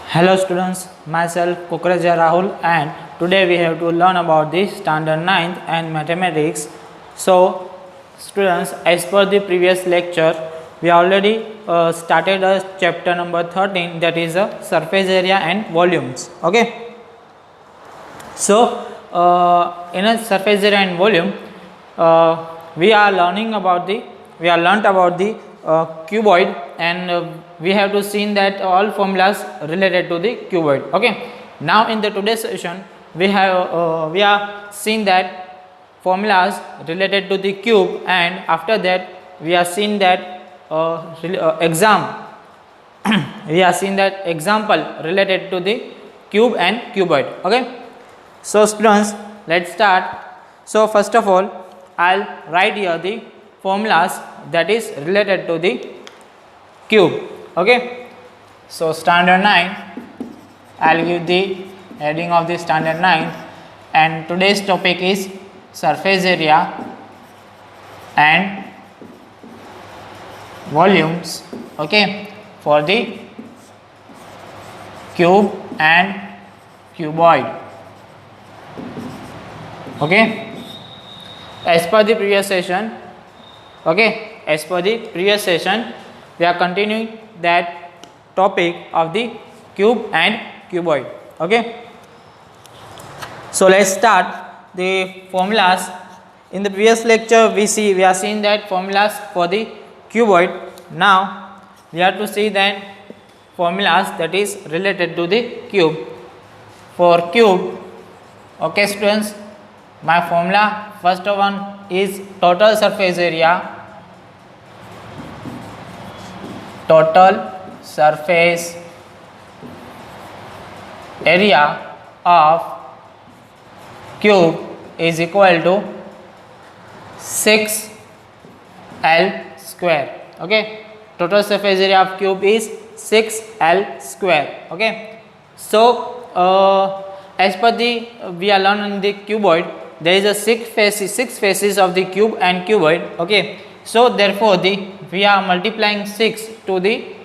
Hello students, myself Kukreja Rahul, and today we have to learn about the standard 9th and mathematics. So students, as per the previous lecture, we already started a chapter number 13, that is surface area and volumes. Okay. So in a surface area and volume, we are learnt about the cuboid, and we have to see that all formulas related to the cuboid. Okay. Now in the today's session, we are seeing that formulas related to the cube, and after that we are seeing that we are seeing that example related to the cube and cuboid. Okay. So students, let's start. So first of all, I'll write here the formulas that is related to the cube. Okay. So standard 9, I'll give the heading of the standard 9, and today's topic is surface area and volumes. Okay, for the cube and cuboid. Okay, as per the previous session, we are continuing that topic of the cube and cuboid. Okay, so let's start the formulas. In the previous lecture, we are seeing that formulas for the cuboid. Now we have to see that formulas that is related to the cube. For cube, okay students, my formula first one is total surface area. Total surface area of cube is equal to 6L square. Okay, total surface area of cube is 6L square. Okay, so as per the we are learning the cuboid, there is a six faces of the cube and cuboid. Okay, so therefore we are multiplying 6 to the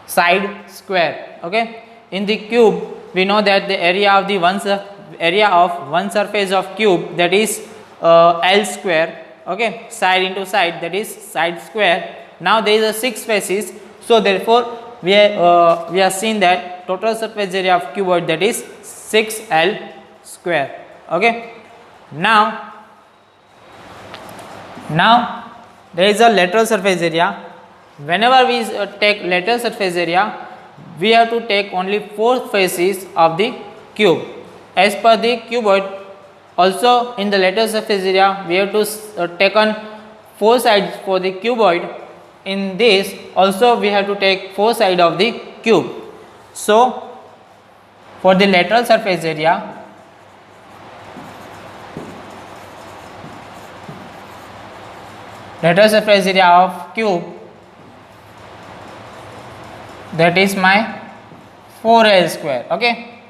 side square. Okay, in the cube we know that the area of one surface of cube, that is L square. Okay, side into side, that is side square. Now there is a 6 faces, so therefore we are seeing that total surface area of cuboid, that is 6L square. Okay, now there is a lateral surface area. Whenever we take lateral surface area, we have to take only 4 faces of the cube. As per the cuboid, also in the lateral surface area we have to take on 4 sides for the cuboid. In this also we have to take 4 sides of the cube. So for the lateral surface area, of cube, that is my 4L square. Okay,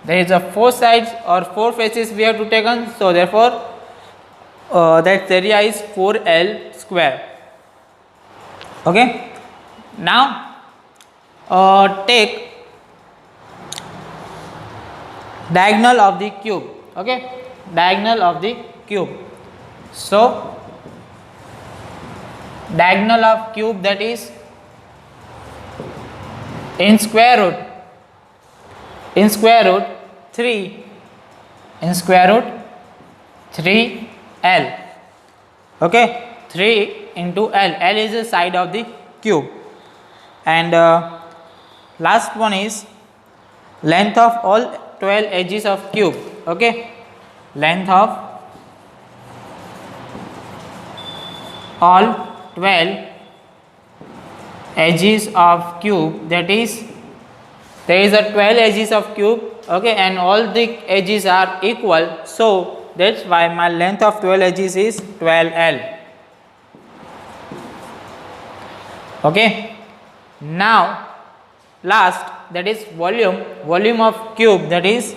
there is a 4 sides or 4 faces we have to take on, so therefore that area is 4L square. Okay, now take diagonal of the cube. Okay, diagonal of the cube. So diagonal of cube, that is in square root 3 3L. Okay, 3 into L. L is the side of the cube, and last one is length of all 12 edges of cube. Okay, length of all 12 edges of cube, that is there is a 12 edges of cube. Okay, and all the edges are equal, so that's why my length of 12 edges is 12L. Okay, now last, that is volume of cube, that is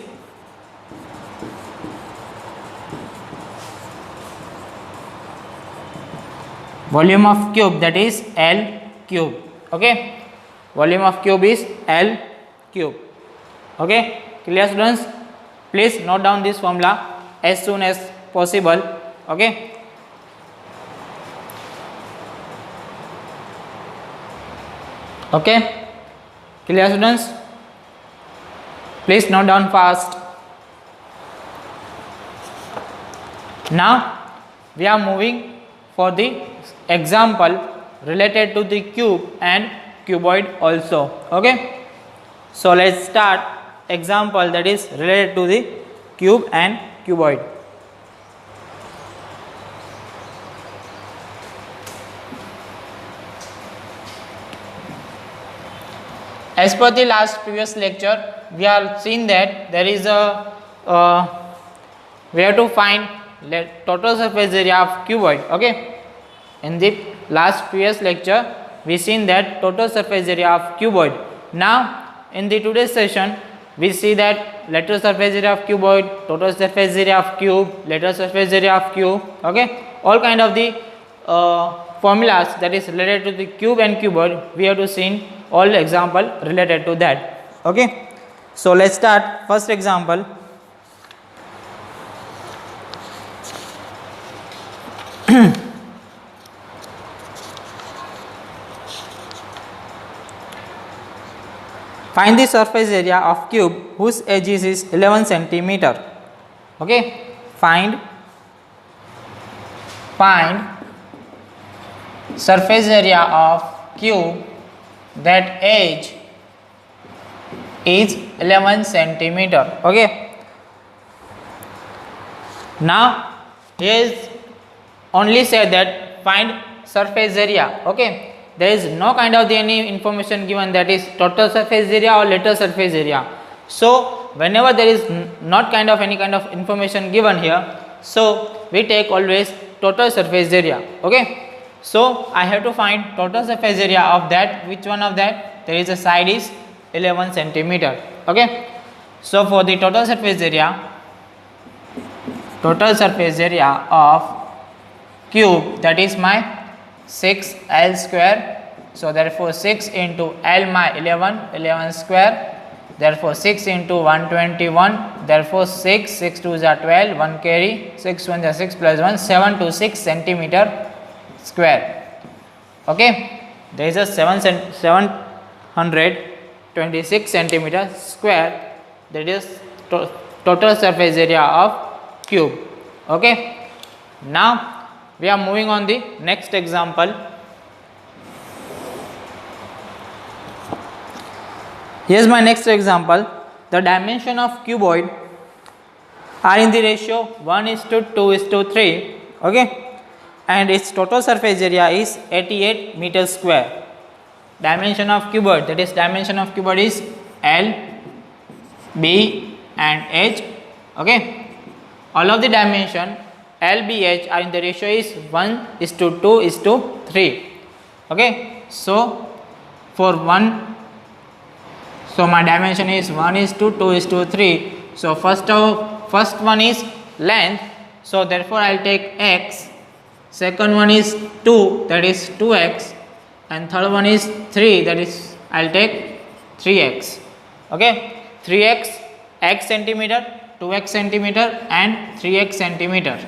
volume of cube, that is L cube. Okay, volume of cube is L cube. Okay, clear students? Please note down this formula as soon as possible. Okay. Okay, clear students? Please note down fast. Now we are moving for the example related to the cube and cuboid also. Okay, so let's start example that is related to the cube and cuboid. As per the last previous lecture, we have seen that there is a we have to find total surface area of cuboid. Okay, in the last previous lecture we seen that total surface area of cuboid. Now in the today's session we see that lateral surface area of cuboid, total surface area of cube, lateral surface area of cube. Okay, all kind of the formulas that is related to the cube and cuboid, we have to see all example related to that. Okay, so let's start first example. Find the surface area of cube whose edge is 11 centimeter. Okay, find surface area of cube that edge is 11 centimeter. Okay, now here is only say that find surface area. Okay, there is no kind of any information given that is total surface area or lateral surface area. So whenever there is not kind of any kind of information given here, so we take always total surface area. Okay, so I have to find total surface area of that. Which one of that? There is a side is 11 centimeter. Okay, so for the total surface area of cube, that is my 6L square. So therefore 6 into L my 11 square, therefore 6 into 121, therefore 6 2s are 12, 1 carry, 6 1s are 6 plus 1, 7 to 6 centimeter square. Okay, there is a 726 centimeter square, that is total surface area of cube. Okay, now we are moving on the next example. Here is my next example. The dimension of cuboid are in the ratio 1:2:3. Okay, and its total surface area is 88 meters square. Dimension of cuboid, that is dimension of cuboid is L, B and H. Okay, all of the dimension L, B, H are in the ratio is 1:2:3. Okay, so for so my dimension is 1:2:3. So first one is length, so therefore I will take x. Second one is 2, that is 2x, and third one is 3, that is I will take 3x. Okay, 3x x centimeter, 2x centimeter and 3x centimeter.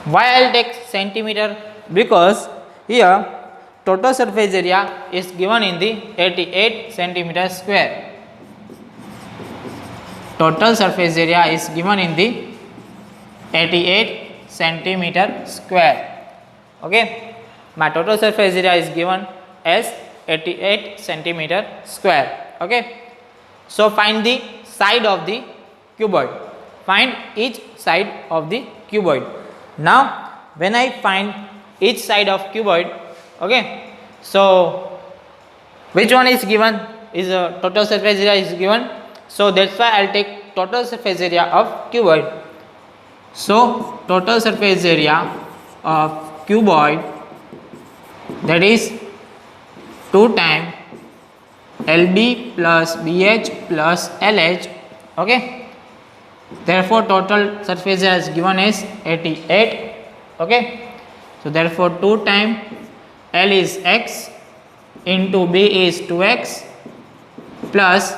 Why I will take centimeter? Because here total surface area is given in the 88 centimeter square. Total surface area is given in the 88 centimeter square. Okay, my total surface area is given as 88 centimeter square. Okay, so find the side of the cuboid. Find each side of the cuboid. Now when I find each side of cuboid, okay, so which one is given is a total surface area is given, so that's why I'll take total surface area of cuboid. So total surface area of cuboid, that is 2 times LB plus BH plus LH. Okay, therefore total surface area is given as 88. Okay, so therefore 2 times L is x into B is 2x plus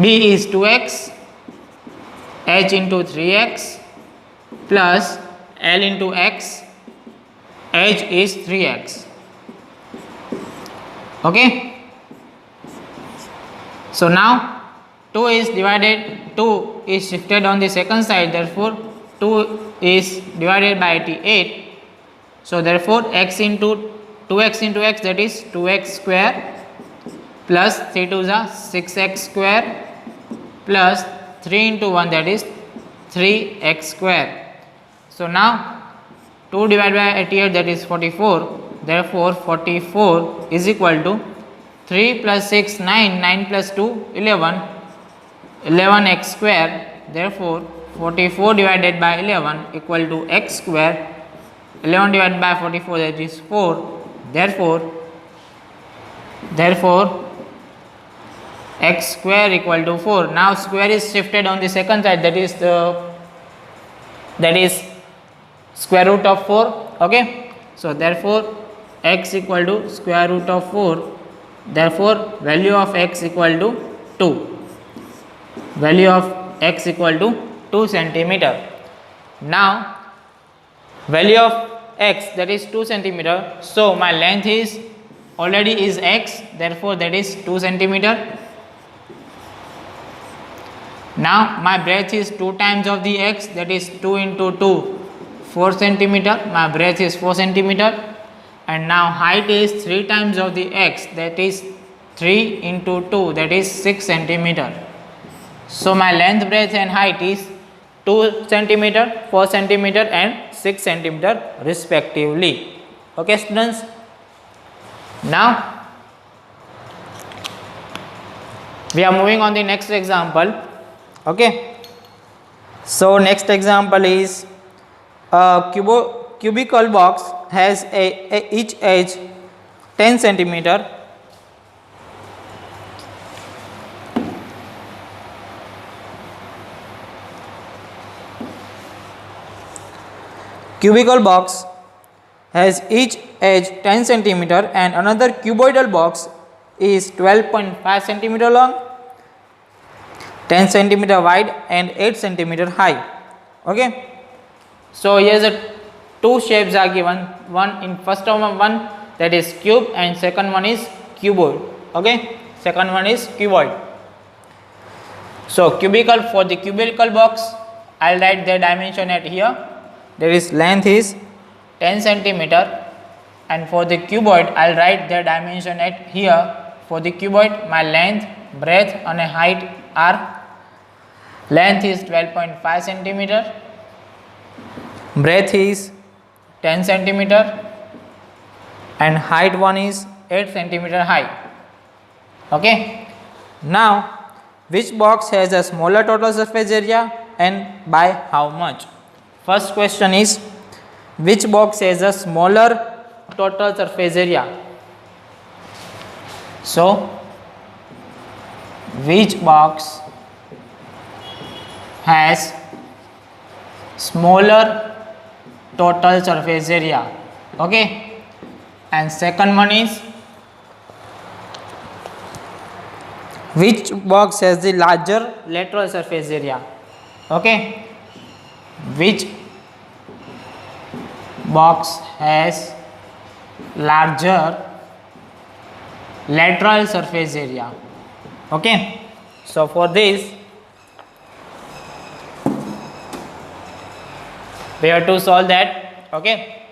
b is 2x, h into 3x plus l into x, h is 3x. Okay. So now 2 is shifted on the second side, therefore 2 is divided by 88. So therefore x into 2x into x, that is 2x square, plus 3 2 is 6x square, plus 3 into 1, that is 3x square. So now 2 divided by 88, that is 44. Therefore 44 is equal to 3 plus 6 9, 9 plus 2 11, 11x square. Therefore 44 divided by 11 equal to x square. 11 divided by 44, that is 4. Therefore x square equal to 4. Now square is shifted on the second side, that is square root of 4. Okay. So therefore x equal to square root of 4. Therefore value of x equal to 2. Value of x equal to 2 centimeter. Now value of x, that is 2 centimeter. So my length is already is x, therefore that is 2 centimeter. Now my breadth is 2 times of the x, that is 2 into 2, 4 centimeter. My breadth is 4 centimeter. And now height is 3 times of the x, that is 3 into 2, that is 6 centimeter. So my length, breadth and height is 2 centimeter, 4 centimeter and 6 centimeter respectively. Okay students. Now we are moving on the next example. Okay. So next example is a cubical box has each edge 10 centimeter. Cubical box has each edge 10 centimeter and another cuboidal box is 12.5 centimeter long, 10 centimeter wide and 8 centimeter high. Okay. So here the two shapes are given. One in first one, that is cube, and second one is cuboid. Okay. Second one is cuboid. So cubical, for the cubical box I will write the dimension at here. There is length is 10 centimeter, and for the cuboid I will write the dimension at here. For the cuboid my length, breadth and height are, length is 12.5 centimeter, breadth is 10 centimeter and height one is 8 centimeter high. Okay. Now which box has a smaller total surface area and by how much? First question is, which box has a smaller total surface area? So which box has smaller total surface area? Okay. And second one is, which box has the larger lateral surface area? Okay. Which box has larger lateral surface area? Okay. So for this we have to solve that. Okay.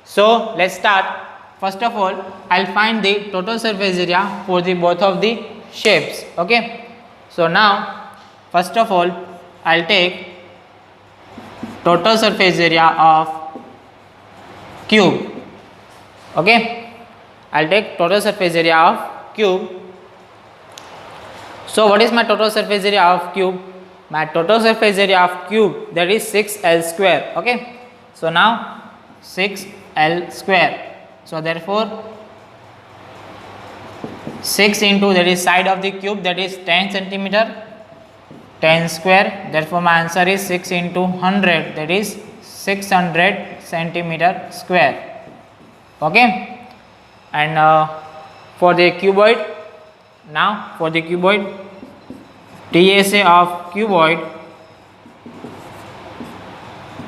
So let's start. First of all I will find the total surface area for the both of the shapes. Okay. So now first of all I will take total surface area of cube. Okay. I will take total surface area of cube. So what is my total surface area of cube? My total surface area of cube, that is 6L square. Okay. So now 6L square. So therefore 6 into, that is side of the cube, that is 10 centimeter, 10 square. Therefore my answer is 6 into 100, that is 600 centimeter square. Okay. And for the cuboid, now for the cuboid TSA of cuboid,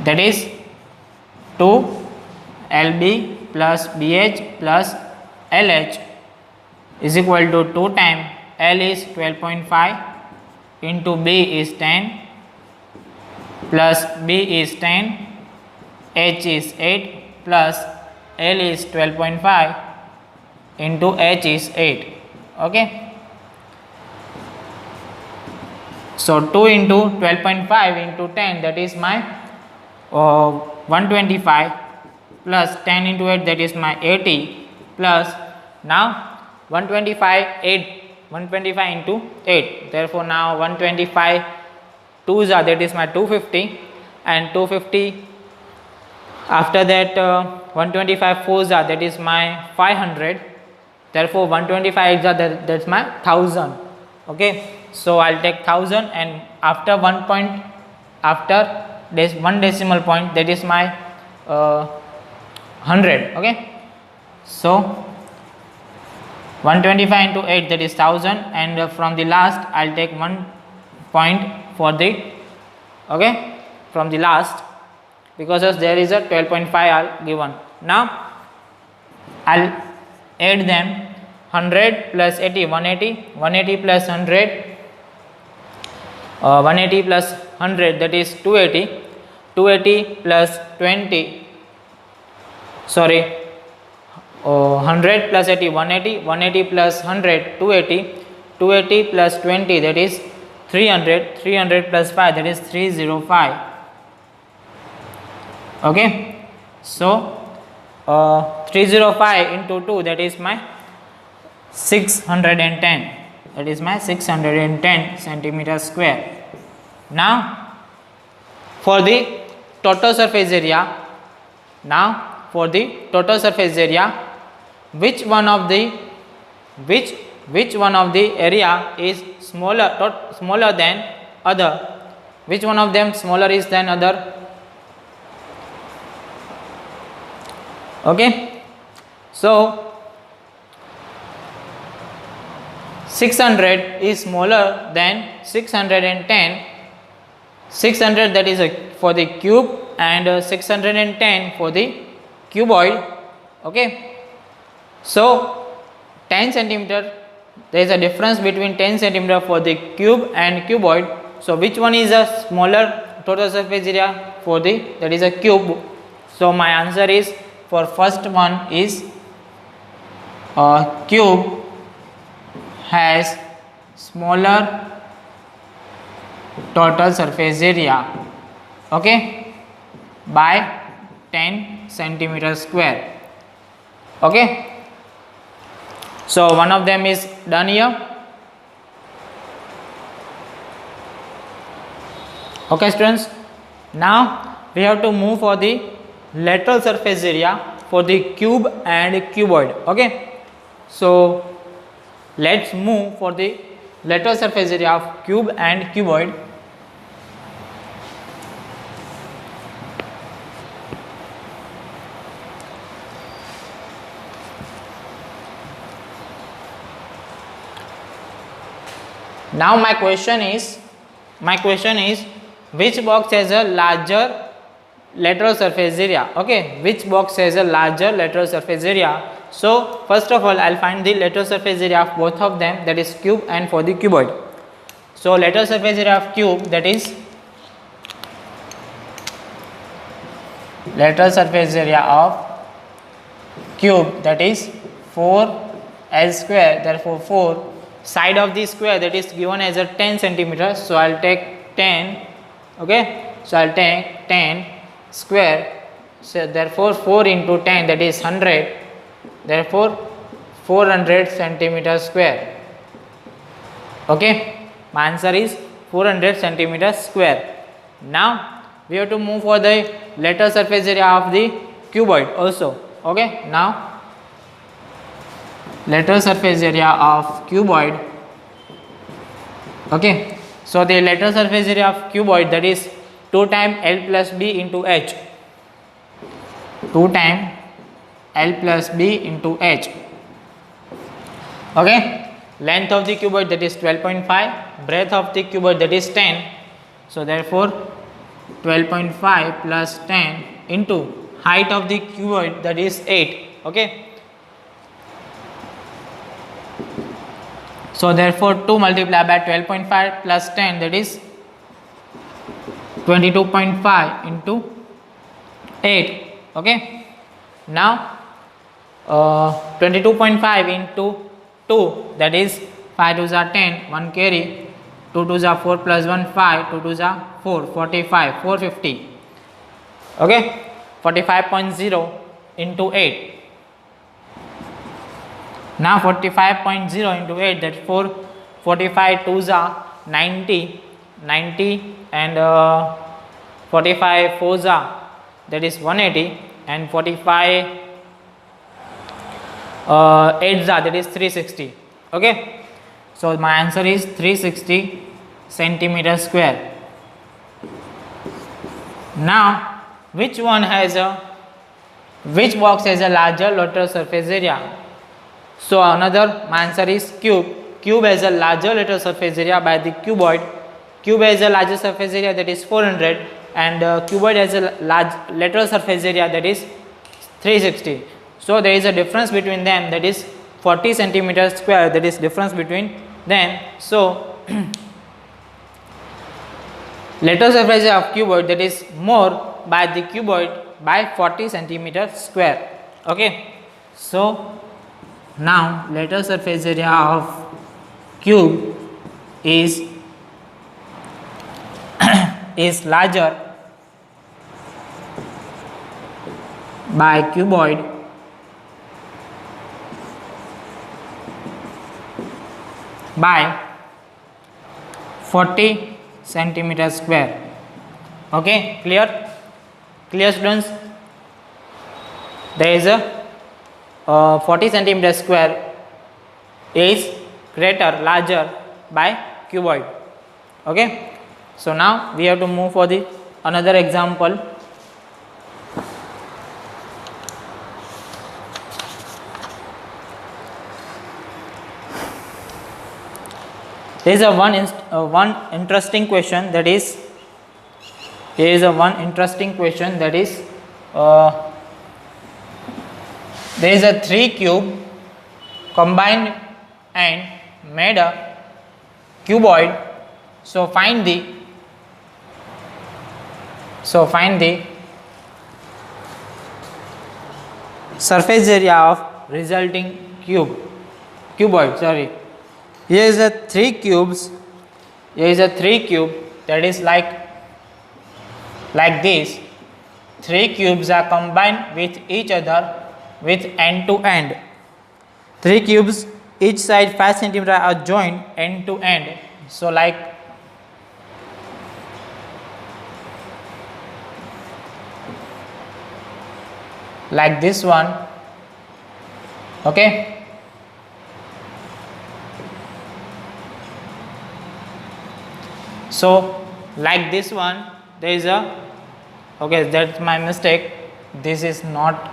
that is 2 LB plus BH plus LH is equal to 2 times L is 12.5 into B is 10 plus B is 10, H is 8 plus L is 12.5 into H is 8. Okay. So 2 into 12.5 into 10, that is my 125 plus 10 into 8, that is my 80 plus now 125 into 8. Therefore now 125 2s are, that is my 250, and 250 after that 125 4s are, that is my 500. Therefore 125 8s are, that's my 1000. Okay. So I'll take 1000, and after this one decimal point, that is my 100. Okay. So 125 into 8, that is 1000, and from the last I'll take 1 point for the, okay, from the last, because there is a 12.5 are given. Now I'll add them. 100 plus 80, 180, 180 plus 100, 180 plus 100, that is 280, 280 plus 20, sorry, 100 plus 80, 180, 180 plus 100, 280, 280 plus 20, that is 300, 300 plus 5, that is 305. Okay. So 305 into 2, that is my 610, that is my 610 centimeter square. Now for the total surface area, which one of the area is smaller than other? Which one of them smaller is than other? Okay. So 600 is smaller than 610. 600, that is for the cube, and 610 for the cuboid. Okay. So 10 centimeter, there is a difference between 10 centimeter for the cube and cuboid. So which one is a smaller total surface area for the, that is a cube? So my answer is, for first one is cube has smaller total surface area, okay, by 10 centimeter square. Okay. So one of them is done here. Okay students, now we have to move for the lateral surface area for the cube and cuboid. Okay. So let's move for the lateral surface area of cube and cuboid. Now my question is which box has a larger lateral surface area? Okay, which box has a larger lateral surface area? So first of all, I'll find the lateral surface area of both of them, that is cube and for the cuboid. So lateral surface area of cube, that is lateral surface area of cube, that is 4L square. Therefore 4 side of the square, that is given as a 10 centimeters. So I'll take 10. Okay. So I'll take 10 square. So therefore 4 into 10, that is 100. Therefore 400 centimeter square. Okay. My answer is 400 centimeter square. Now we have to move for the lateral surface area of the cuboid also. Okay. Now lateral surface area of cuboid. Okay. So the lateral surface area of cuboid, that is 2 times L plus B into H. 2 times L plus B into H. Okay. length of the cuboid, that is 12.5, breadth of the cuboid, that is 10. So therefore 12.5 plus 10 into height of the cuboid, that is 8. Okay. So therefore 2 multiplied by 12.5 plus 10, that is 22.5 into 8. Okay. Now 22.5 into 2, that is 5 2s are 10, 1 carry, 2 2s are 4 plus 1 5, 2 2s are 4, 45, 450. Okay. 45.0 into 8. Now 45.0 into 8, that 45 2s are 90, 90 and 45 4s are, that is 180, and 45 8s are, that is 360. Okay. So my answer is 360 centimeter square. Now which box has a larger lateral surface area? So another, my answer is cube. Cube has a larger lateral surface area by the cuboid. Cube has a larger surface area, that is 400, and cuboid has a large lateral surface area, that is 360. So there is a difference between them, that is 40 centimeters square, that is difference between them. So lateral surface area of cuboid, that is more by the cuboid by 40 centimeters square. Okay. So now lateral surface area of cube is larger by cuboid by 40 centimeters square. Okay, clear students? There is a 40 centimeters square is larger by cuboid. Okay. So now we have to move for the another example. There is a one interesting question, that is there is a 3 cube combined and made a cuboid. So find the surface area of resulting cuboid. Sorry, here is a 3 cubes. Here is a 3 cube, that is like this. 3 cubes are combined with each other with end to end. 3 cubes, each side 5 cm are joined end to end. So like this one. Okay. So like this one, there is a, okay, that's my mistake, this is not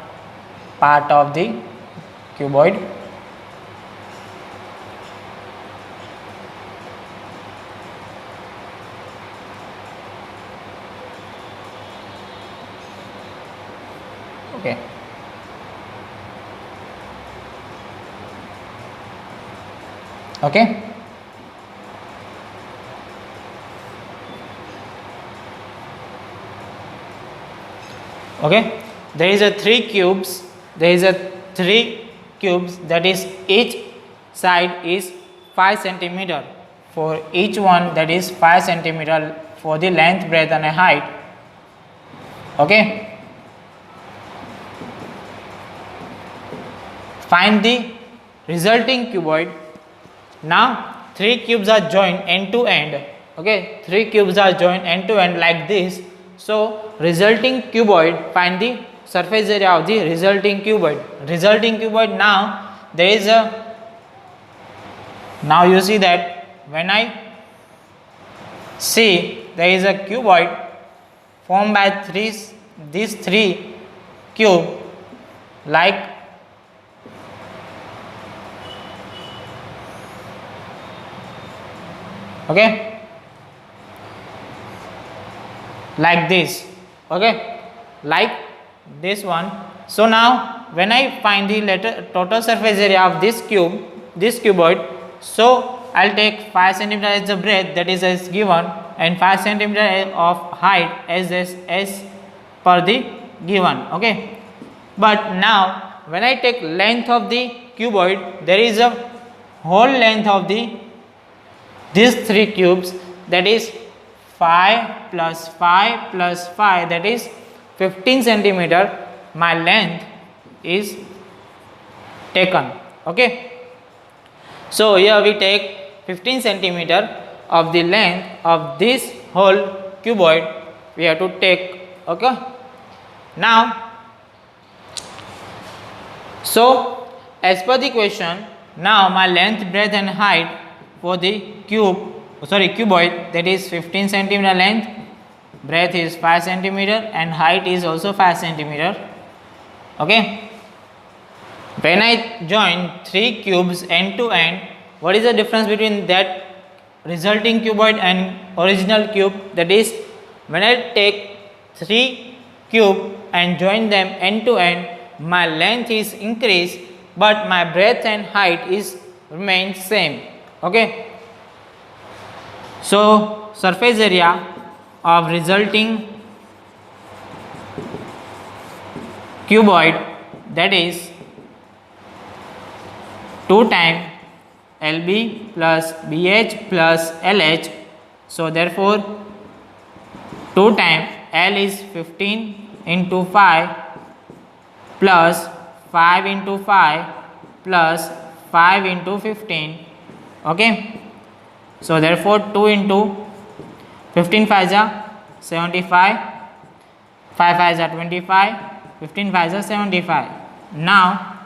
part of the cuboid. Okay. Okay. Okay. There is a 3 cubes. There is a 3 cubes, that is each side is 5 centimeter. For each one, that is 5 centimeter for the length, breadth and height. Okay. Find the resulting cuboid. Now 3 cubes are joined end to end. Okay, 3 cubes are joined end to end like this. So resulting cuboid, find the surface area of the resulting cuboid. Now there is a, now you see that when I see there is a cuboid formed by these 3 cube, like Okay, like this. Okay, like this one. So now when I find the total surface area of this cuboid, so I'll take 5 centimeter as the breadth, that is as given, and 5 centimeter of height as per the given. Okay, but now when I take length of the cuboid, there is a whole length of these three cubes, that is 5 plus 5 plus 5, that is 15 centimeter. My length is taken. Okay, so here we take 15 centimeter of the length of this whole cuboid we have to take. Okay, now so as per the question, now my length, breadth and height for the cuboid, that is 15 centimeter length, breadth is 5 centimeter and height is also 5 centimeter. Okay, when I join three cubes end to end, what is the difference between that resulting cuboid and original cube? That is, when I take three cube and join them end to end, my length is increased but my breadth and height is remain same. Okay, so surface area of resulting cuboid, that is 2 times LB plus BH plus LH. So therefore 2 times L is 15 into 5 plus 5 into 5 plus 5 into 15. Okay, so therefore 2 into 15 5 is 75, 5 5 is 25, 15 5 is 75. Now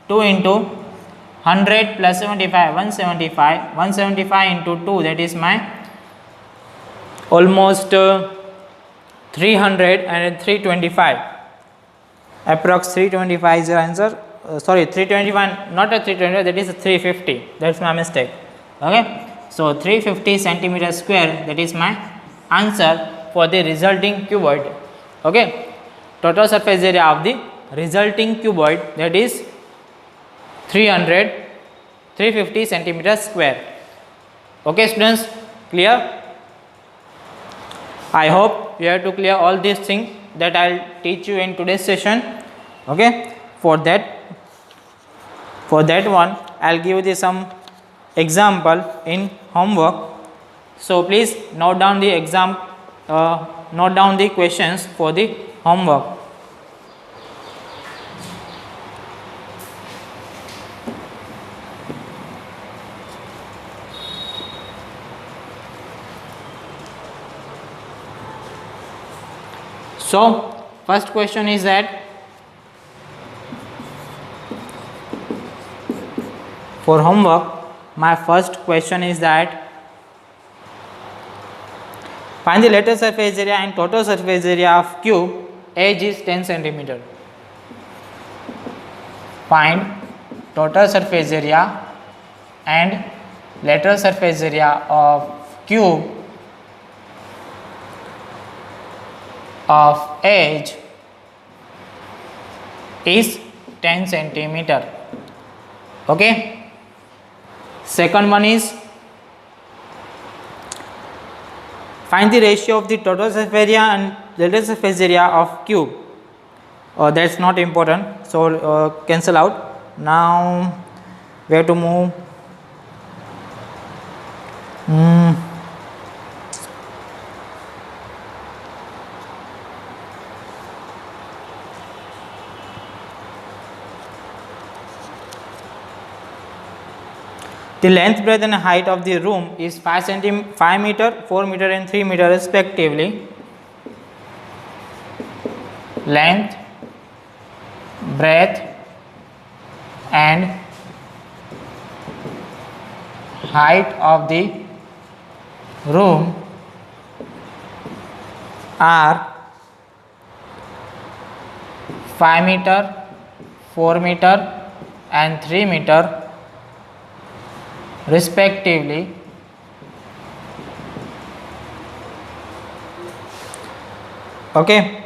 2 into 100 plus 75, 175, 175 into 2, that is my almost 300 and 325, approx 325 is your answer. Sorry, 321, not a 320, that is a 350, that's my mistake. Okay, so 350 centimeter square, that is my answer for the resulting cuboid. Okay, total surface area of the resulting cuboid, that is 350 centimeter square. Okay students, clear? I hope you have to clear all these things that I will teach you in today's session. Okay, for that one I will give you some example in homework. So please note down the note down the questions for the homework. So first question is that for homework, my first question is that find the lateral surface area and total surface area of cube. Edge is 10 centimeter. Find total surface area and lateral surface area of cube of edge is 10 centimeter. Okay. Second one is find the ratio of the total surface area and lateral surface area of cube. That's not important, so cancel out. Now we have to move. The length, breadth and height of the room is 5 meter, 4 meter and 3 meter respectively. Length, breadth and height of the room are 5 meter, 4 meter and 3 meter respectively. Okay,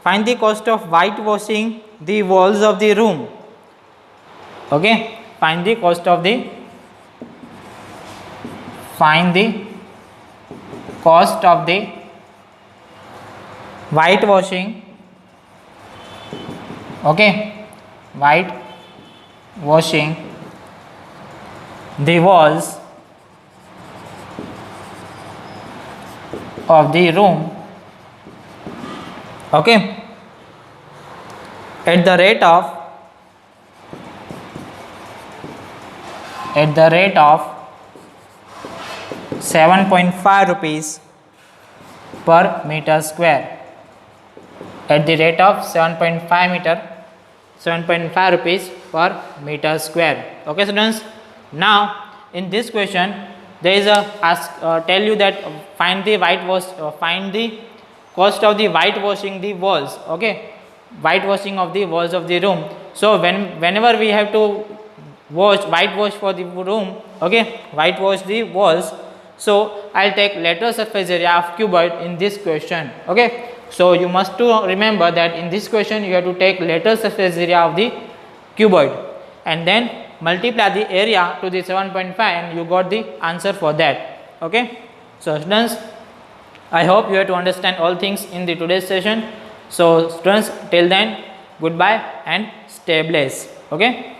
find the cost of whitewashing the walls of the room. Okay, find the cost of the whitewashing. Okay, whitewashing the walls of the room. Okay, at the rate of 7.5 rupees per meter square. At the rate of 7.5 rupees per meter square. Okay, students. Now in this question there is a tell you that find the cost of the whitewashing the walls. Okay, whitewashing of the walls of the room. So whenever we have to whitewash for the room, okay, whitewash the walls, so I'll take lateral surface area of cuboid in this question. Okay, so you must to remember that in this question you have to take lateral surface area of the cuboid and then multiply the area to the 7.5 and you got the answer for that. Okay, so students, I hope you have to understand all things in the today's session. So students, till then, goodbye and stay blessed. Okay.